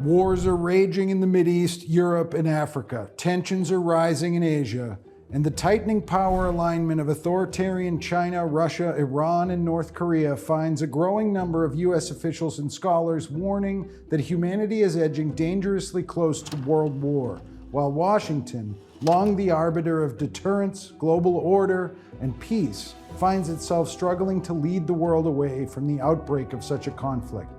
Wars are raging in the Mideast, Europe, and Africa. Tensions are rising in Asia. And the tightening power alignment of authoritarian China, Russia, Iran, and North Korea finds a growing number of U.S. officials and scholars warning that humanity is edging dangerously close to world war, while Washington, long the arbiter of deterrence, global order, and peace, finds itself struggling to lead the world away from the outbreak of such a conflict.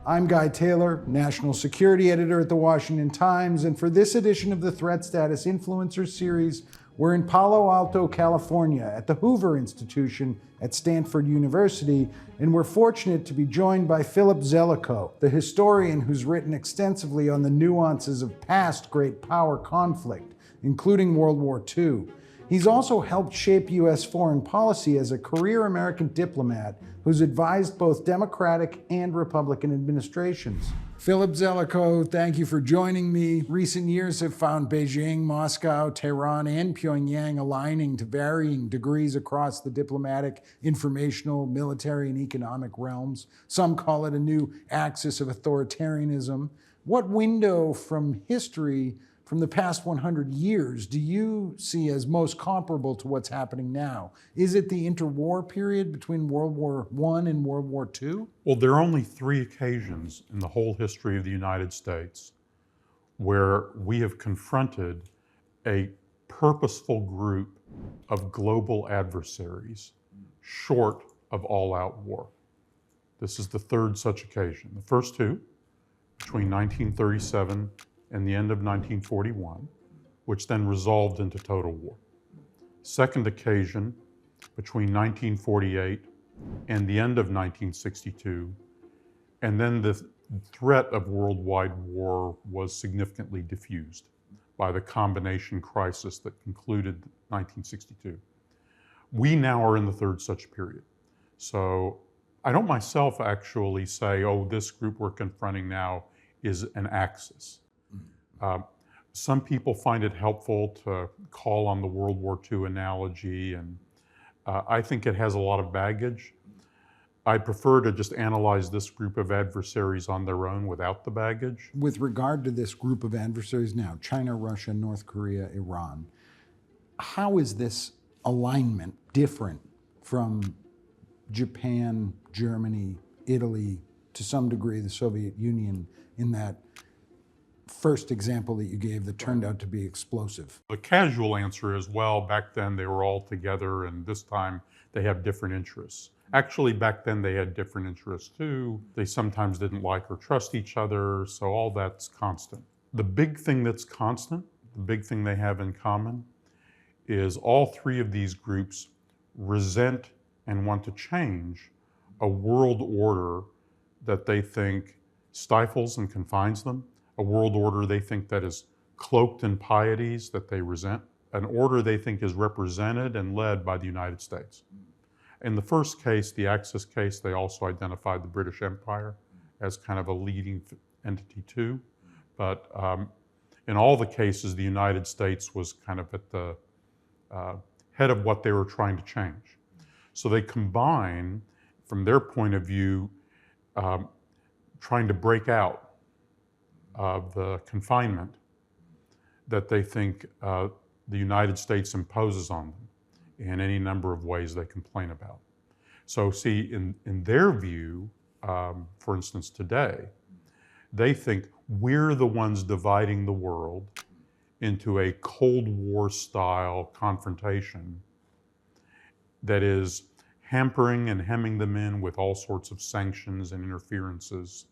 I'm Guy Taylor, National Security Editor at The Washington Times, and for this edition of the Threat Status Influencers series, we're in Palo Alto, California, at the Hoover Institution at Stanford University, and we're fortunate to be joined by Philip Zelikow, the historian who's written extensively on the nuances of past great power conflict, including World War II. He's also helped shape U.S. foreign policy as a career American diplomat who's advised both Democratic and Republican administrations. Philip Zelikow, thank you for joining me. Recent years have found Beijing, Moscow, Tehran, and Pyongyang aligning to varying degrees across the diplomatic, informational, military, and economic realms. Some call it a new axis of authoritarianism. What window from history from the past 100 years do you see as most comparable to what's happening now? Is it the interwar period between World War I and World War II? Well, there are only 3 occasions in the whole history of the United States where we have confronted a purposeful group of global adversaries short of all-out war. This is the 3rd such occasion. The first 2, between 1937 and the end of 1941, which then resolved into total war. Second occasion, between 1948 and the end of 1962, and then the threat of worldwide war was significantly diffused by the combination crisis that concluded 1962. We now are in the 3rd such period. So I don't myself actually say, oh, this group we're confronting now is an axis. Some people find it helpful to call on the World War II analogy, and I think it has a lot of baggage. I prefer to just analyze this group of adversaries on their own without the baggage. With regard to this group of adversaries now, China, Russia, North Korea, Iran, how is this alignment different from Japan, Germany, Italy, to some degree the Soviet Union, in that first example that you gave that turned out to be explosive? The casual answer is, well, back then they were all together and this time they have different interests. Actually, back then they had different interests too. They sometimes didn't like or trust each other, so all that's constant. The big thing that's constant, the big thing they have in common, is all 3 of these groups resent and want to change a world order that they think stifles and confines them, a world order they think that is cloaked in pieties that they resent, an order they think is represented and led by the United States. In the first case, the Axis case, they also identified the British Empire as kind of a leading entity too. But in all the cases, the United States was kind of at the head of what they were trying to change. So they combine, from their point of view, trying to break out of the confinement that they think the United States imposes on them in any number of ways they complain about. So see, in their view, for instance today, they think we're the ones dividing the world into a Cold War style confrontation that is hampering and hemming them in with all sorts of sanctions and interferences,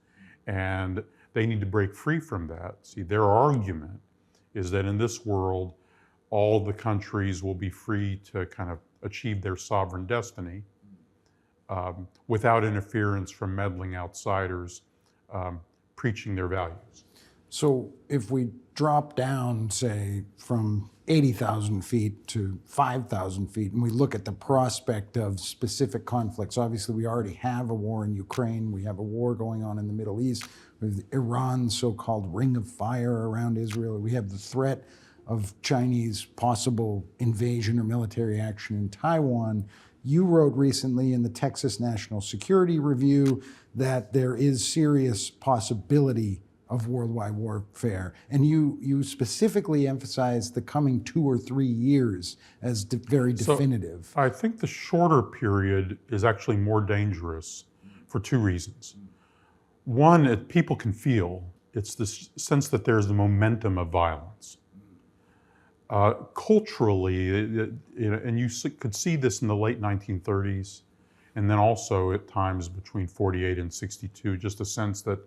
and they need to break free from that. See, their argument is that in this world, all the countries will be free to kind of achieve their sovereign destiny without interference from meddling outsiders preaching their values. So if we drop down, say, from 80,000 feet to 5,000 feet, and we look at the prospect of specific conflicts, obviously we already have a war in Ukraine, we have a war going on in the Middle East, with Iran's so-called ring of fire around Israel, we have the threat of Chinese possible invasion or military action in Taiwan. You wrote recently in the Texas National Security Review that there is serious possibility of worldwide warfare. And you specifically emphasize the coming 2 or 3 years as very definitive. So I think the shorter period is actually more dangerous for 2 reasons. One, people can feel, it's this sense that there's the momentum of violence. Culturally, and you could see this in the late 1930s, and then also at times between 48 and 62, just a sense that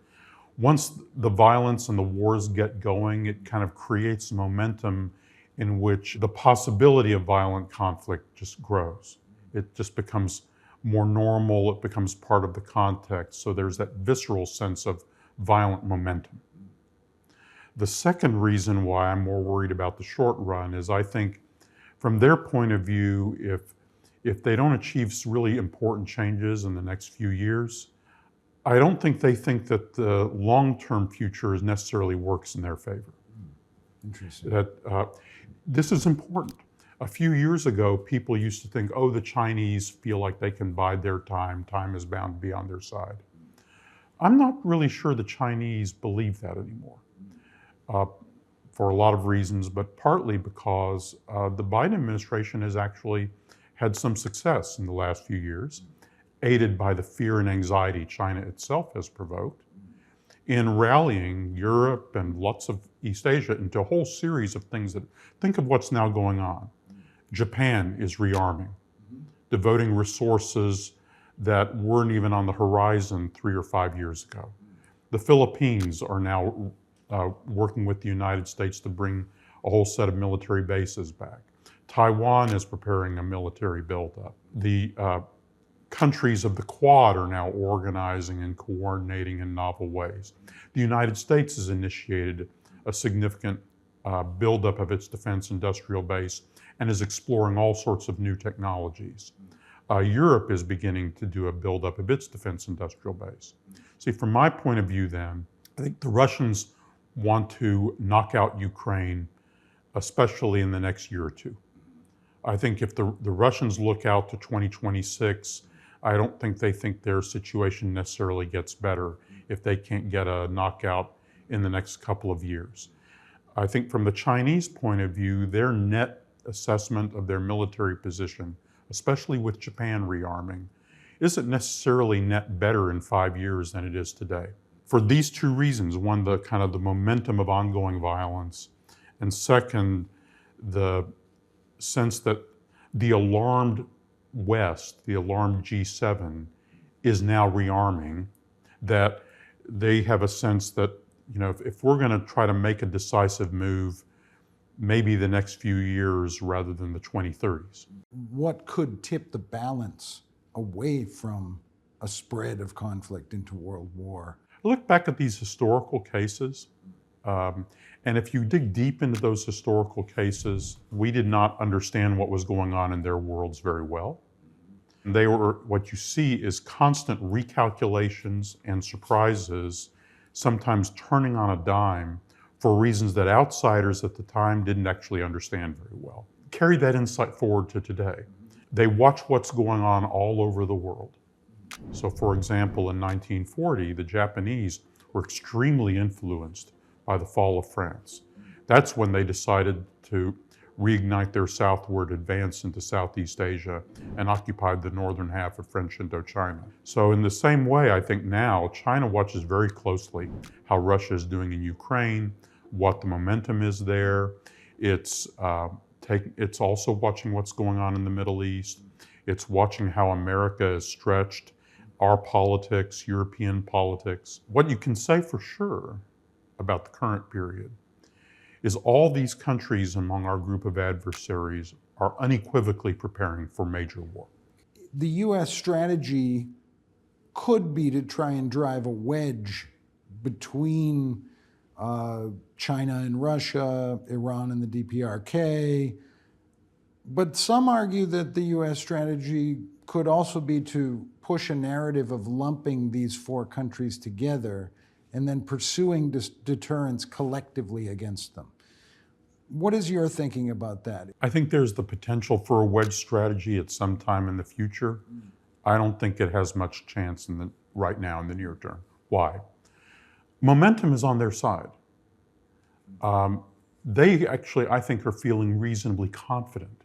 once the violence and the wars get going, it kind of creates momentum in which the possibility of violent conflict just grows. It just becomes more normal, it becomes part of the context, so there's that visceral sense of violent momentum. The second reason why I'm more worried about the short run is I think from their point of view, if they don't achieve really important changes in the next few years, I don't think they think that the long-term future necessarily works in their favor. Interesting. That this is important. A few years ago, people used to think, oh, the Chinese feel like they can bide their time. Time is bound to be on their side. I'm not really sure the Chinese believe that anymore. For a lot of reasons, but partly because the Biden administration has actually had some success in the last few years, aided by the fear and anxiety China itself has provoked, in rallying Europe and lots of East Asia into a whole series of things that, think of what's now going on. Japan is rearming, devoting resources that weren't even on the horizon 3 or 5 years ago. The Philippines are now working with the United States to bring a whole set of military bases back. Taiwan is preparing a military buildup. The countries of the Quad are now organizing and coordinating in novel ways. The United States has initiated a significant buildup of its defense industrial base and is exploring all sorts of new technologies. Europe is beginning to do a buildup of its defense industrial base. See, from my point of view then, I think the Russians want to knock out Ukraine, especially in the next year or two. I think if the Russians look out to 2026, I don't think they think their situation necessarily gets better if they can't get a knockout in the next couple of years. I think from the Chinese point of view, their net assessment of their military position, especially with Japan rearming, isn't necessarily net better in 5 years than it is today. For these 2 reasons, one, the kind of the momentum of ongoing violence, and second, the sense that the alarmed West, the alarmed G7, is now rearming, that they have a sense that, you know, if we're going to try to make a decisive move, maybe the next few years rather than the 2030s. What could tip the balance away from a spread of conflict into world war? Look back at these historical cases, and if you dig deep into those historical cases, we did not understand what was going on in their worlds very well. They were, what you see is constant recalculations and surprises, sometimes turning on a dime for reasons that outsiders at the time didn't actually understand very well. Carry that insight forward to today. They watch what's going on all over the world. So for example, in 1940, the Japanese were extremely influenced by the fall of France. That's when they decided to reignite their southward advance into Southeast Asia and occupied the northern half of French Indochina. So in the same way, I think now China watches very closely how Russia is doing in Ukraine, what the momentum is there. It's also watching what's going on in the Middle East. It's watching how America is stretched, our politics, European politics. What you can say for sure about the current period is all these countries among our group of adversaries are unequivocally preparing for major war. The U.S. strategy could be to try and drive a wedge between China and Russia, Iran and the DPRK, but some argue that the U.S. strategy could also be to push a narrative of lumping these 4 countries together and then pursuing deterrence collectively against them. What is your thinking about that? I think there's the potential for a wedge strategy at some time in the future. I don't think it has much chance right now in the near term. Why? Momentum is on their side. They actually, I think, are feeling reasonably confident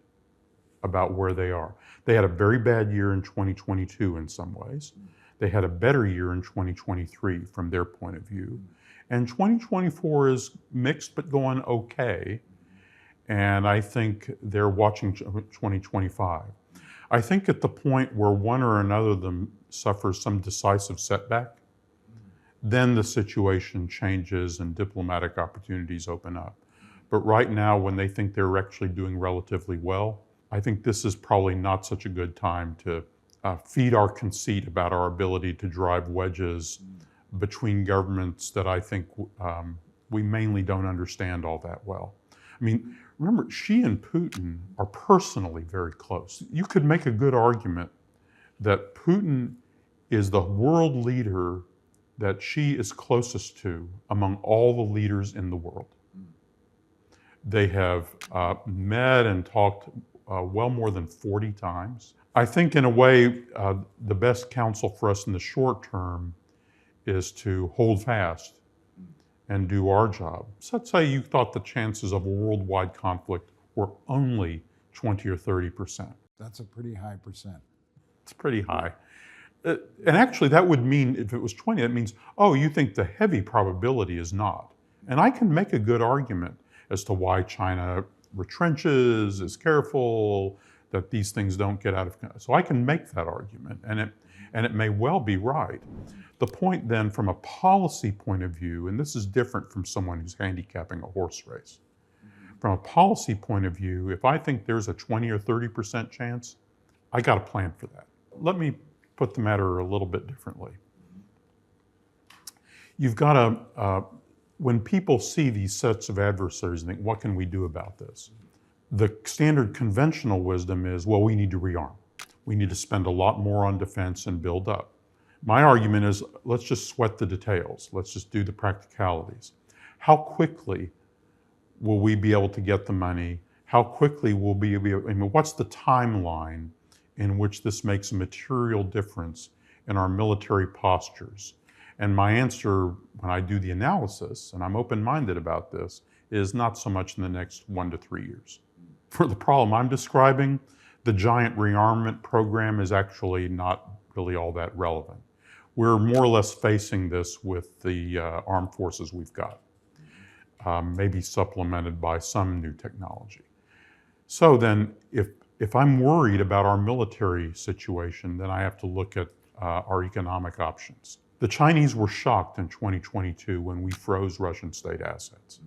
about where they are. They had a very bad year in 2022 in some ways. They had a better year in 2023 from their point of view. And 2024 is mixed but going okay. And I think they're watching 2025. I think at the point where one or another of them suffers some decisive setback, then the situation changes and diplomatic opportunities open up. But right now, when they think they're actually doing relatively well, I think this is probably not such a good time to feed our conceit about our ability to drive wedges between governments that I think we mainly don't understand all that well. I mean, remember, Xi and Putin are personally very close. You could make a good argument that Putin is the world leader that Xi is closest to among all the leaders in the world. They have met and talked well more than 40 times. I think in a way, the best counsel for us in the short term is to hold fast and do our job. So let's say you thought the chances of a worldwide conflict were only 20 or 30%. That's a pretty high percent. It's pretty high. And actually that would mean, if it was 20, that means, oh, you think the heavy probability is not. And I can make a good argument as to why China retrenches, is careful, that these things don't get out of control. So I can make that argument, and it may well be right. The point then from a policy point of view, and this is different from someone who's handicapping a horse race. From a policy point of view, if I think there's a 20 or 30% chance, I got a plan for that. Let me put the matter a little bit differently. You've got to, when people see these sets of adversaries and think, what can we do about this? The standard conventional wisdom is, well, we need to rearm. We need to spend a lot more on defense and build up. My argument is, let's just sweat the details. Let's just do the practicalities. How quickly will we be able to get the money? How quickly will we be able, I mean, what's the timeline in which this makes a material difference in our military postures? And my answer, when I do the analysis, and I'm open-minded about this, is not so much in the next 1 to 3 years. For the problem I'm describing, the giant rearmament program is actually not really all that relevant. We're more or less facing this with the armed forces we've got, maybe supplemented by some new technology. So then, if I'm worried about our military situation, then I have to look at our economic options. The Chinese were shocked in 2022 when we froze Russian state assets.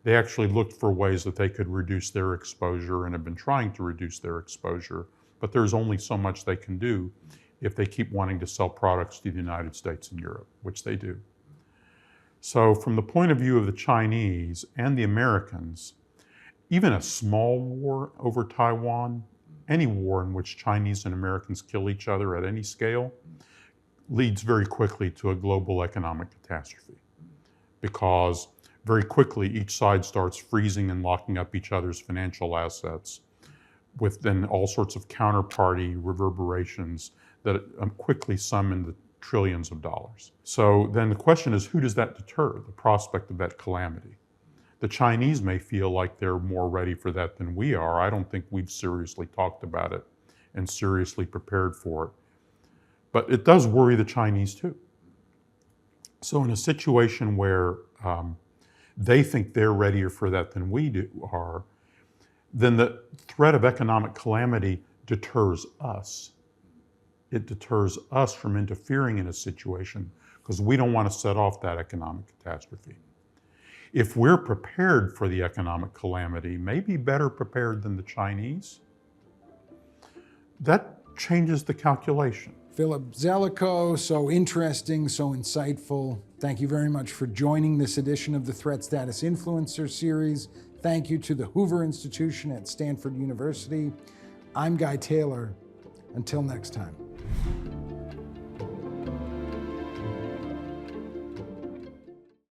They actually looked for ways that they could reduce their exposure and have been trying to reduce their exposure, but there's only so much they can do if they keep wanting to sell products to the United States and Europe, which they do. So from the point of view of the Chinese and the Americans, even a small war over Taiwan, any war in which Chinese and Americans kill each other at any scale, leads very quickly to a global economic catastrophe, because very quickly each side starts freezing and locking up each other's financial assets, with then all sorts of counterparty reverberations that quickly sum into trillions of dollars. So then the question is, who does that deter, the prospect of that calamity? The Chinese may feel like they're more ready for that than we are. I don't think we've seriously talked about it and seriously prepared for it. But it does worry the Chinese too. So in a situation where they think they're readier for that than we are, then the threat of economic calamity deters us. It deters us from interfering in a situation because we don't want to set off that economic catastrophe. If we're prepared for the economic calamity, maybe better prepared than the Chinese, that changes the calculation. Philip Zelikow, so interesting, so insightful. Thank you very much for joining this edition of the Threat Status Influencer Series. Thank you to the Hoover Institution at Stanford University. I'm Guy Taylor. Until next time.